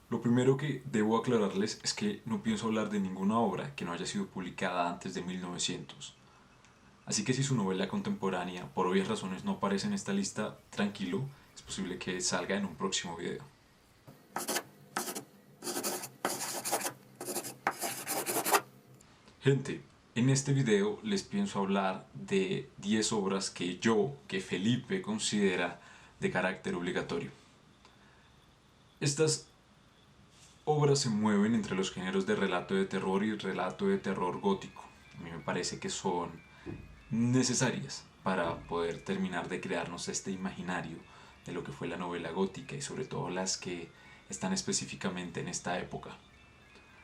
Lo primero que debo aclararles es que no pienso hablar de ninguna obra que no haya sido publicada antes de 1900. Así que si su novela contemporánea, por obvias razones, no aparece en esta lista, tranquilo, es posible que salga en un próximo video. Gente, en este video les pienso hablar de 10 obras que Felipe considera de carácter obligatorio. Estas obras se mueven entre los géneros de relato de terror y relato de terror gótico. A mí me parece que son necesarias para poder terminar de crearnos este imaginario de lo que fue la novela gótica y sobre todo las que están específicamente en esta época.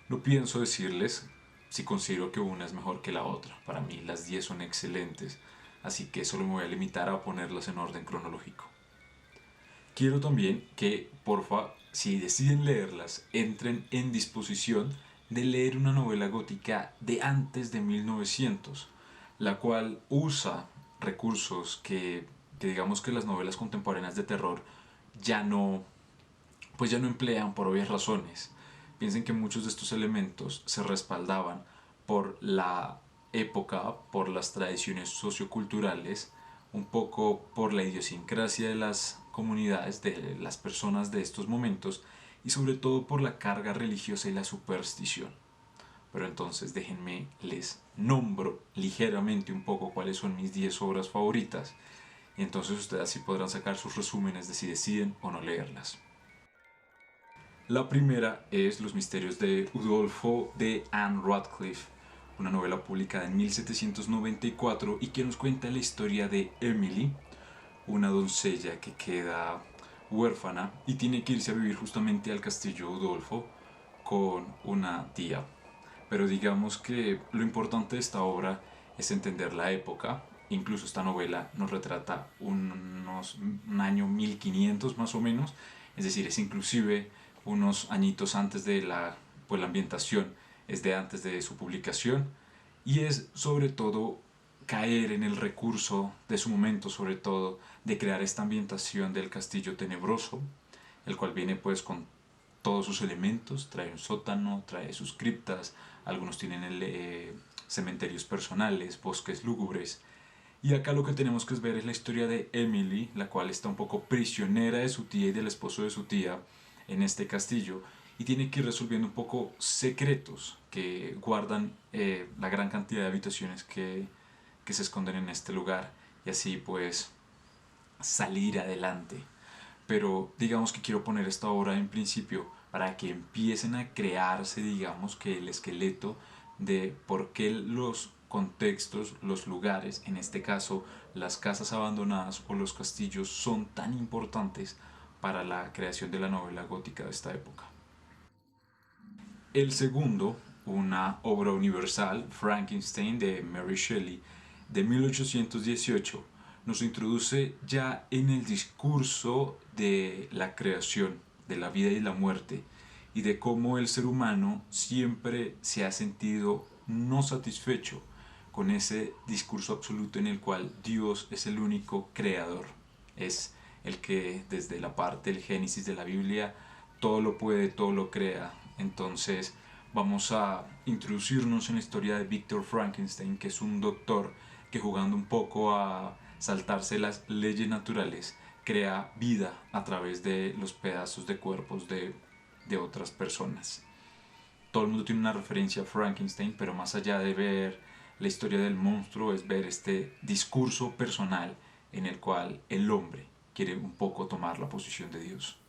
No pienso decirles si considero que una es mejor que la otra. Para mí las 10 son excelentes, así que solo me voy a limitar a ponerlas en orden cronológico. Quiero también que, porfa, si deciden leerlas, entren en disposición de leer una novela gótica de antes de 1900, la cual usa recursos que digamos que las novelas contemporáneas de terror ya no, pues ya no emplean por obvias razones. Piensen que muchos de estos elementos se respaldaban por la época, por las tradiciones socioculturales, un poco por la idiosincrasia de las comunidades, de las personas de estos momentos y sobre todo por la carga religiosa y la superstición. Pero entonces déjenme les nombro ligeramente un poco cuáles son mis 10 obras favoritas y entonces ustedes así podrán sacar sus resúmenes de si deciden o no leerlas. La primera es Los misterios de Udolfo de Anne Radcliffe, una novela publicada en 1794 y que nos cuenta la historia de Emily, una doncella que queda huérfana y tiene que irse a vivir justamente al castillo Udolfo con una tía. Pero digamos que lo importante de esta obra es entender la época. Incluso esta novela nos retrata un año 1500 más o menos, es decir, es inclusive unos añitos antes de pues la ambientación es de antes de su publicación y es sobre todo caer en el recurso de su momento, sobre todo de crear esta ambientación del castillo tenebroso, el cual viene pues con todos sus elementos, trae un sótano, trae sus criptas, algunos tienen cementerios personales, bosques lúgubres. Y acá lo que tenemos que ver es la historia de Emily, la cual está un poco prisionera de su tía y del esposo de su tía en este castillo y tiene que ir resolviendo un poco secretos que guardan la gran cantidad de habitaciones que se esconden en este lugar y así pues salir adelante. Pero digamos que quiero poner esta obra en principio para que empiecen a crearse, digamos que el esqueleto de por qué los contextos, los lugares, en este caso las casas abandonadas o los castillos son tan importantes para la creación de la novela gótica de esta época. El segundo, una obra universal, Frankenstein de Mary Shelley, de 1818, nos introduce ya en el discurso de la creación, de la vida y la muerte, y de cómo el ser humano siempre se ha sentido no satisfecho con ese discurso absoluto en el cual Dios es el único creador, es el que desde la parte del Génesis de la Biblia todo lo puede, todo lo crea. Entonces vamos a introducirnos en la historia de Victor Frankenstein, que es un doctor que jugando un poco a saltarse las leyes naturales, crea vida a través de los pedazos de cuerpos de otras personas. Todo el mundo tiene una referencia a Frankenstein, pero más allá de ver la historia del monstruo es ver este discurso personal en el cual el hombre quiere un poco tomar la posición de Dios.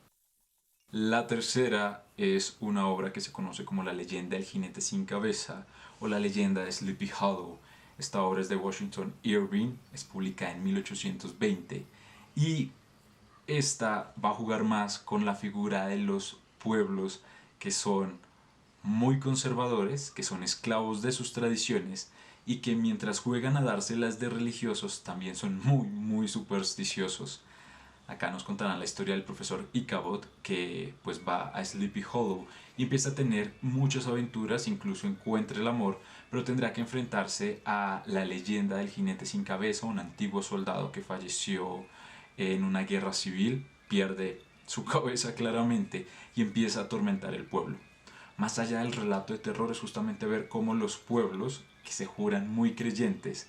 La tercera es una obra que se conoce como La leyenda del jinete sin cabeza o La leyenda de Sleepy Hollow. Esta obra es de Washington Irving, es publicada en 1820 y esta va a jugar más con la figura de los pueblos que son muy conservadores, que son esclavos de sus tradiciones y que mientras juegan a dárselas de religiosos también son muy supersticiosos. Acá nos contarán la historia del profesor Ichabod que pues va a Sleepy Hollow y empieza a tener muchas aventuras, incluso encuentra el amor, pero tendrá que enfrentarse a la leyenda del jinete sin cabeza, un antiguo soldado que falleció en una guerra civil, pierde su cabeza claramente y empieza a atormentar el pueblo. Más allá del relato de terror es justamente ver cómo los pueblos que se juran muy creyentes,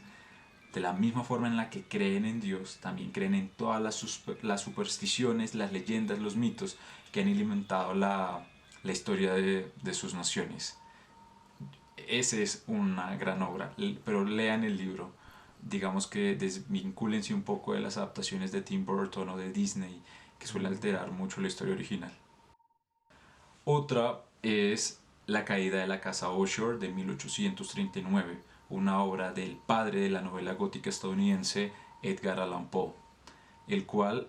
de la misma forma en la que creen en Dios, también creen en todas las supersticiones, las leyendas, los mitos que han alimentado la historia de sus naciones. Esa es una gran obra, pero lean el libro. Digamos que desvincúlense un poco de las adaptaciones de Tim Burton o de Disney, que suele alterar mucho la historia original. Otra es La caída de la casa Usher de 1839, una obra del padre de la novela gótica estadounidense Edgar Allan Poe, el cual,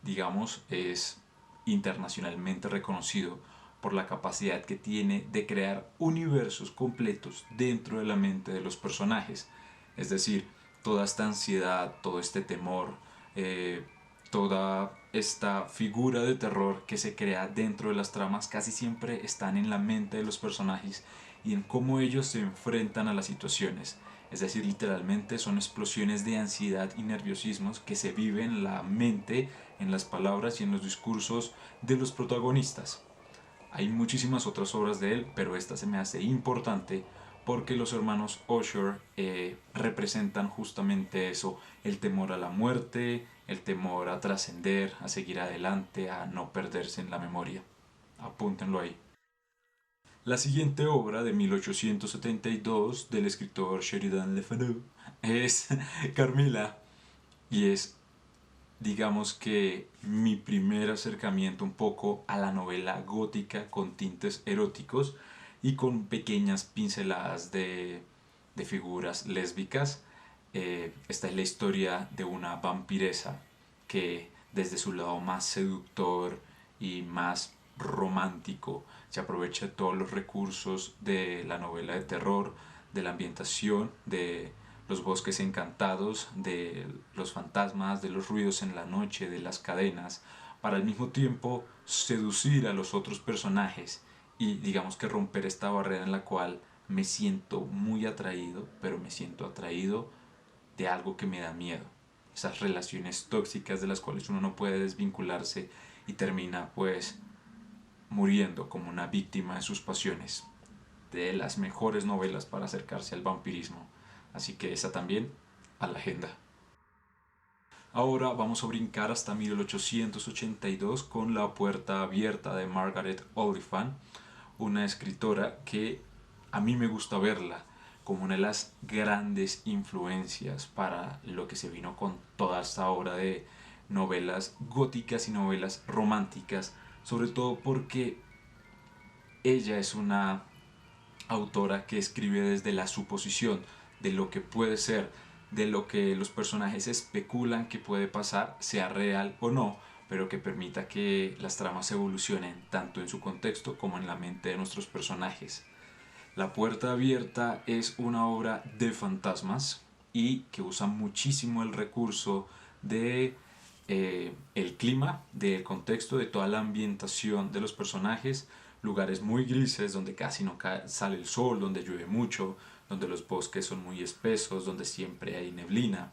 digamos, es internacionalmente reconocido por la capacidad que tiene de crear universos completos dentro de la mente de los personajes. Es decir, toda esta ansiedad, todo este temor, eh, toda esta figura de terror que se crea dentro de las tramas casi siempre están en la mente de los personajes y en cómo ellos se enfrentan a las situaciones. Es decir, literalmente son explosiones de ansiedad y nerviosismos que se viven en la mente, en las palabras y en los discursos de los protagonistas. Hay muchísimas otras obras de él, pero esta se me hace importante porque los hermanos Usher representan justamente eso, el temor a la muerte, el temor a trascender, a seguir adelante, a no perderse en la memoria. Apúntenlo ahí. La siguiente obra de 1872 del escritor Sheridan Le Fanu es Carmilla y es, digamos que, mi primer acercamiento un poco a la novela gótica con tintes eróticos y con pequeñas pinceladas de figuras lésbicas. Esta es la historia de una vampiresa que desde su lado más seductor y más romántico se aprovecha de todos los recursos de la novela de terror, de la ambientación, de los bosques encantados, de los fantasmas, de los ruidos en la noche, de las cadenas, para al mismo tiempo seducir a los otros personajes y digamos que romper esta barrera en la cual me siento muy atraído, pero me siento atraído de algo que me da miedo. Esas relaciones tóxicas de las cuales uno no puede desvincularse y termina pues muriendo como una víctima de sus pasiones. De las mejores novelas para acercarse al vampirismo. Así que esa también a la agenda. Ahora vamos a brincar hasta 1882 con La puerta abierta de Margaret Oliphant, una escritora que a mí me gusta verla como una de las grandes influencias para lo que se vino con toda esta obra de novelas góticas y novelas románticas, sobre todo porque ella es una autora que escribe desde la suposición de lo que puede ser, de lo que los personajes especulan que puede pasar, sea real o no, pero que permita que las tramas evolucionen tanto en su contexto como en la mente de nuestros personajes. La puerta abierta es una obra de fantasmas y que usa muchísimo el recurso de el clima, del contexto, de toda la ambientación de los personajes, lugares muy grises donde casi no sale el sol, donde llueve mucho, donde los bosques son muy espesos, donde siempre hay neblina.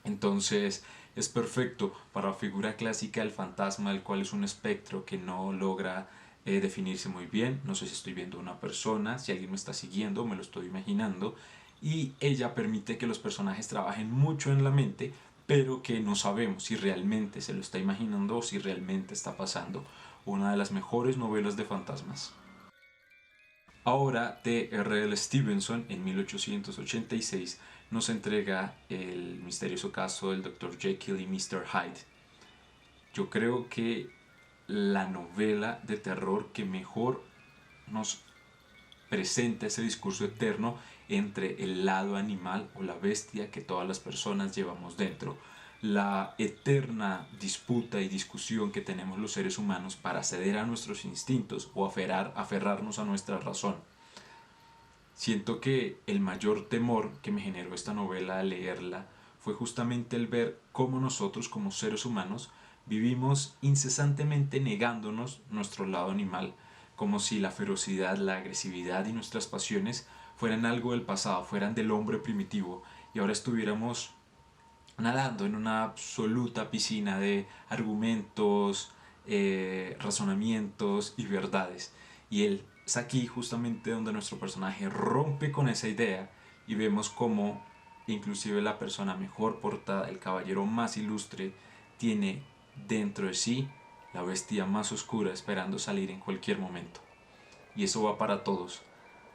Entonces es perfecto para la figura clásica del fantasma, el cual es un espectro que no logra definirse muy bien. No sé si estoy viendo una persona, si alguien me está siguiendo, me lo estoy imaginando. Y ella permite que los personajes trabajen mucho en la mente, pero que no sabemos si realmente se lo está imaginando o si realmente está pasando. Una de las mejores novelas de fantasmas. Ahora T.R.L. Stevenson en 1886 nos entrega el misterioso caso del Dr. Jekyll y Mr. Hyde. Yo creo que la novela de terror que mejor nos presenta ese discurso eterno entre el lado animal o la bestia que todas las personas llevamos dentro, la eterna disputa y discusión que tenemos los seres humanos para ceder a nuestros instintos o aferrarnos a nuestra razón. Siento que el mayor temor que me generó esta novela al leerla fue justamente el ver cómo nosotros como seres humanos vivimos incesantemente negándonos nuestro lado animal, como si la ferocidad, la agresividad y nuestras pasiones fueran algo del pasado, fueran del hombre primitivo, y ahora estuviéramos nadando en una absoluta piscina de argumentos, razonamientos y verdades. Y es aquí justamente donde nuestro personaje rompe con esa idea y vemos cómo inclusive la persona mejor portada, el caballero más ilustre, tiene dentro de sí la bestia más oscura esperando salir en cualquier momento. Y eso va para todos.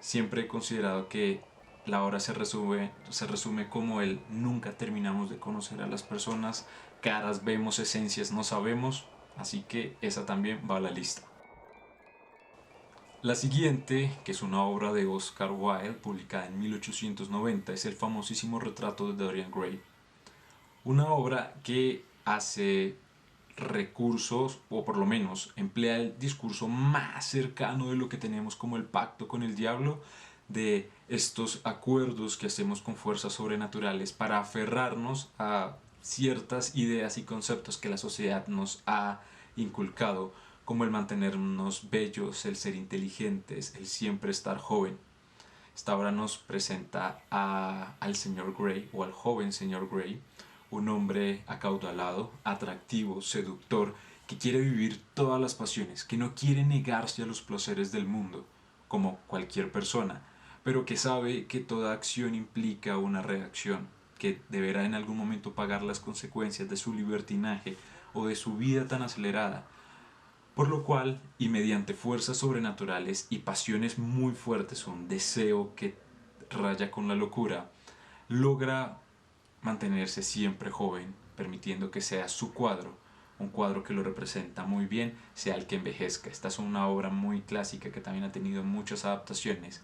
Siempre he considerado que la obra se resume como el nunca terminamos de conocer a las personas, caras vemos, esencias no sabemos, así que esa también va a la lista. La siguiente, que es una obra de Oscar Wilde publicada en 1890, es el famosísimo retrato de Dorian Gray. Una obra que hace recursos, o por lo menos emplea el discurso más cercano de lo que tenemos como el pacto con el diablo, de estos acuerdos que hacemos con fuerzas sobrenaturales para aferrarnos a ciertas ideas y conceptos que la sociedad nos ha inculcado, como el mantenernos bellos, el ser inteligentes, el siempre estar joven. Esta obra nos presenta al señor Grey, o al joven señor Grey, un hombre acaudalado, atractivo, seductor, que quiere vivir todas las pasiones, que no quiere negarse a los placeres del mundo, como cualquier persona, pero que sabe que toda acción implica una reacción, que deberá en algún momento pagar las consecuencias de su libertinaje o de su vida tan acelerada, por lo cual, y mediante fuerzas sobrenaturales y pasiones muy fuertes, un deseo que raya con la locura, logra mantenerse siempre joven, permitiendo que sea su cuadro, un cuadro que lo representa muy bien, sea el que envejezca. Esta es una obra muy clásica que también ha tenido muchas adaptaciones,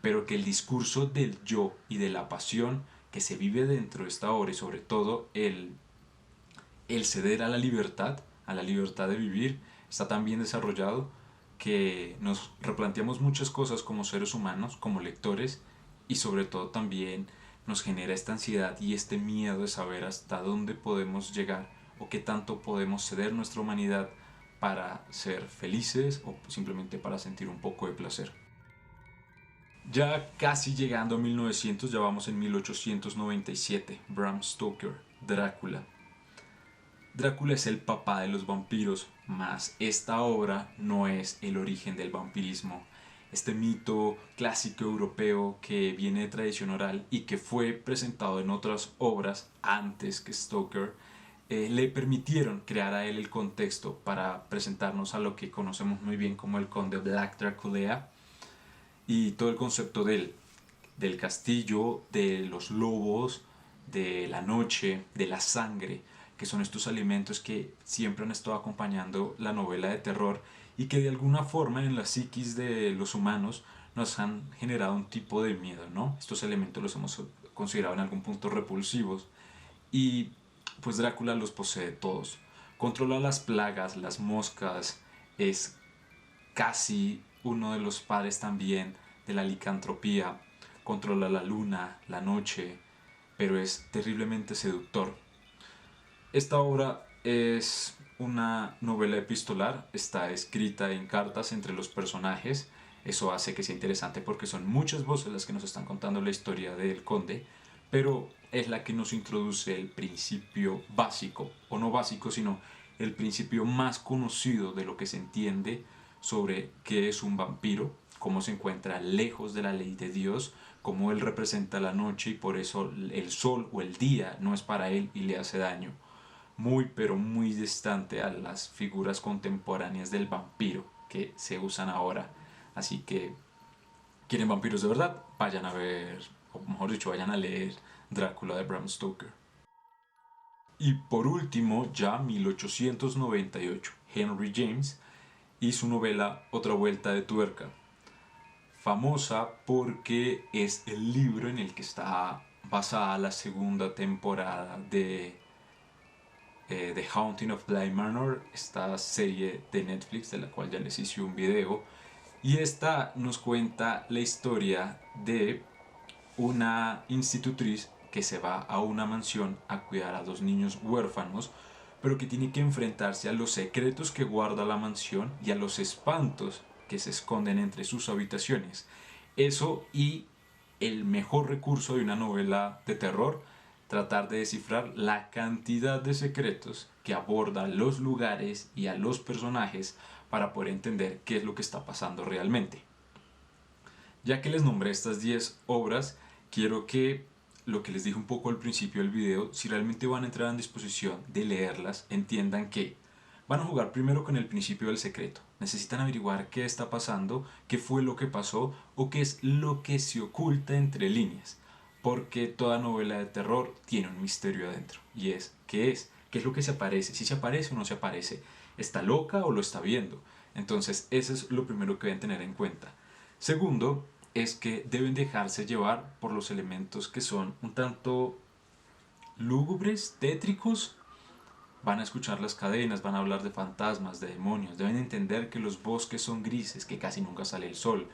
pero que el discurso del yo y de la pasión que se vive dentro de esta obra, y sobre todo el ceder a la libertad de vivir, está tan bien desarrollado que nos replanteamos muchas cosas como seres humanos, como lectores, y sobre todo también nos genera esta ansiedad y este miedo de saber hasta dónde podemos llegar o qué tanto podemos ceder nuestra humanidad para ser felices o simplemente para sentir un poco de placer. Ya casi llegando a 1900, ya vamos en 1897, Bram Stoker, Drácula. Drácula es el papá de los vampiros, mas esta obra no es el origen del vampirismo. Este mito clásico europeo que viene de tradición oral y que fue presentado en otras obras antes que Stoker, le permitieron crear a él el contexto para presentarnos a lo que conocemos muy bien como el conde Black Dracula y todo el concepto del castillo, de los lobos, de la noche, de la sangre, que son estos alimentos que siempre han estado acompañando la novela de terror y que de alguna forma en la psiquis de los humanos nos han generado un tipo de miedo, ¿no? Estos elementos los hemos considerado en algún punto repulsivos y pues Drácula los posee todos. Controla las plagas, las moscas, es casi uno de los padres también de la licantropía, controla la luna, la noche, pero es terriblemente seductor. Esta obra es una novela epistolar, está escrita en cartas entre los personajes, eso hace que sea interesante porque son muchas voces las que nos están contando la historia del conde, pero es la que nos introduce el principio básico, o no básico, sino el principio más conocido de lo que se entiende sobre qué es un vampiro, cómo se encuentra lejos de la ley de Dios, cómo él representa la noche y por eso el sol o el día no es para él y le hace daño. Muy pero muy distante a las figuras contemporáneas del vampiro que se usan ahora. Así que, ¿quieren vampiros de verdad? Vayan a ver, o mejor dicho, vayan a leer Drácula de Bram Stoker. Y por último, ya 1898, Henry James y su novela Otra vuelta de tuerca. Famosa porque es el libro en el que está basada la segunda temporada de The Haunting of Bly Manor, esta serie de Netflix de la cual ya les hice un video. Y esta nos cuenta la historia de una institutriz que se va a una mansión a cuidar a dos niños huérfanos, pero que tiene que enfrentarse a los secretos que guarda la mansión y a los espantos que se esconden entre sus habitaciones. Eso y el mejor recurso de una novela de terror, tratar de descifrar la cantidad de secretos que aborda los lugares y a los personajes para poder entender qué es lo que está pasando realmente. Ya que les nombré estas 10 obras, quiero que lo que les dije un poco al principio del video, si realmente van a entrar en disposición de leerlas, entiendan que van a jugar primero con el principio del secreto. Necesitan averiguar qué está pasando, qué fue lo que pasó o qué es lo que se oculta entre líneas. Porque toda novela de terror tiene un misterio adentro. Y es, ¿qué es? ¿Qué es lo que se aparece? Si se aparece o no se aparece. ¿Está loca o lo está viendo? Entonces, eso es lo primero que deben tener en cuenta. Segundo, es que deben dejarse llevar por los elementos que son un tanto lúgubres, tétricos. Van a escuchar las cadenas, van a hablar de fantasmas, de demonios. Deben entender que los bosques son grises, que casi nunca sale el sol,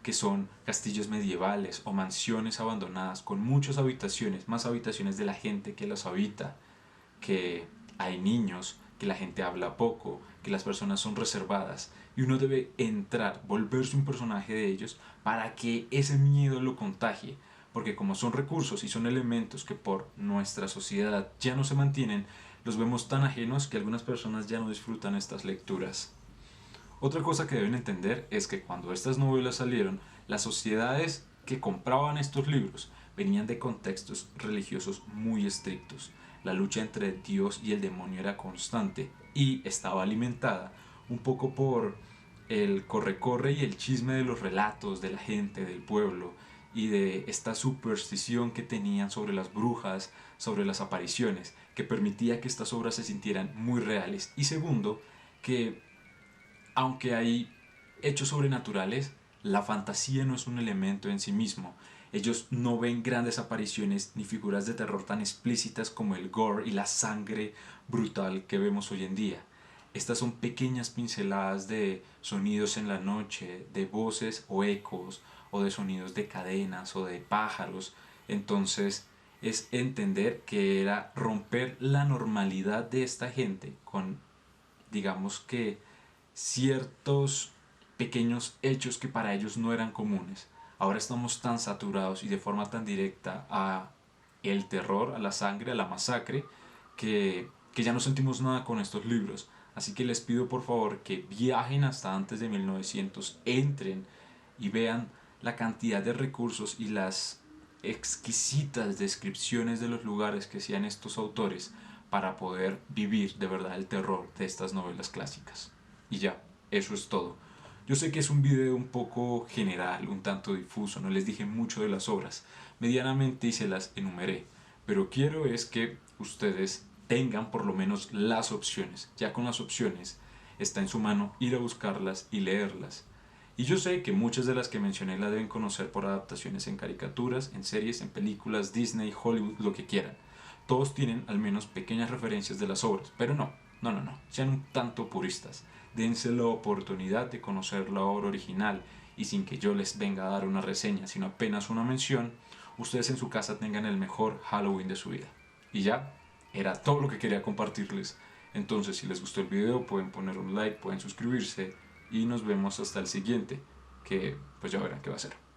que son castillos medievales o mansiones abandonadas con muchas habitaciones, más habitaciones de la gente que las habita, que hay niños, que la gente habla poco, que las personas son reservadas y uno debe entrar, volverse un personaje de ellos para que ese miedo lo contagie, porque como son recursos y son elementos que por nuestra sociedad ya no se mantienen, los vemos tan ajenos que algunas personas ya no disfrutan estas lecturas. Otra cosa que deben entender es que cuando estas novelas salieron, las sociedades que compraban estos libros venían de contextos religiosos muy estrictos. La lucha entre Dios y el demonio era constante y estaba alimentada un poco por el corre-corre y el chisme de los relatos de la gente, del pueblo, y de esta superstición que tenían sobre las brujas, sobre las apariciones, que permitía que estas obras se sintieran muy reales. Y segundo, que aunque hay hechos sobrenaturales, la fantasía no es un elemento en sí mismo. Ellos no ven grandes apariciones ni figuras de terror tan explícitas como el gore y la sangre brutal que vemos hoy en día. Estas son pequeñas pinceladas de sonidos en la noche, de voces o ecos, o de sonidos de cadenas o de pájaros. Entonces es entender que era romper la normalidad de esta gente con, digamos que, ciertos pequeños hechos que para ellos no eran comunes. Ahora estamos tan saturados y de forma tan directa a el terror, a la sangre, a la masacre, que ya no sentimos nada con estos libros. Así que les pido por favor que viajen hasta antes de 1900, entren y vean la cantidad de recursos y las exquisitas descripciones de los lugares que hacían estos autores para poder vivir de verdad el terror de estas novelas clásicas. Y ya, eso es todo. Yo sé que es un video un poco general, un tanto difuso, no les dije mucho de las obras, medianamente y se las enumeré, pero quiero es que ustedes tengan por lo menos las opciones. Ya con las opciones está en su mano ir a buscarlas y leerlas. Y yo sé que muchas de las que mencioné la deben conocer por adaptaciones en caricaturas, en series, en películas, Disney, Hollywood, lo que quieran. Todos tienen al menos pequeñas referencias de las obras, pero no, sean un tanto puristas. Dense la oportunidad de conocer la obra original y sin que yo les venga a dar una reseña, sino apenas una mención, ustedes en su casa tengan el mejor Halloween de su vida. Y ya, era todo lo que quería compartirles. Entonces, si les gustó el video, pueden poner un like, pueden suscribirse y nos vemos hasta el siguiente, que pues ya verán qué va a ser.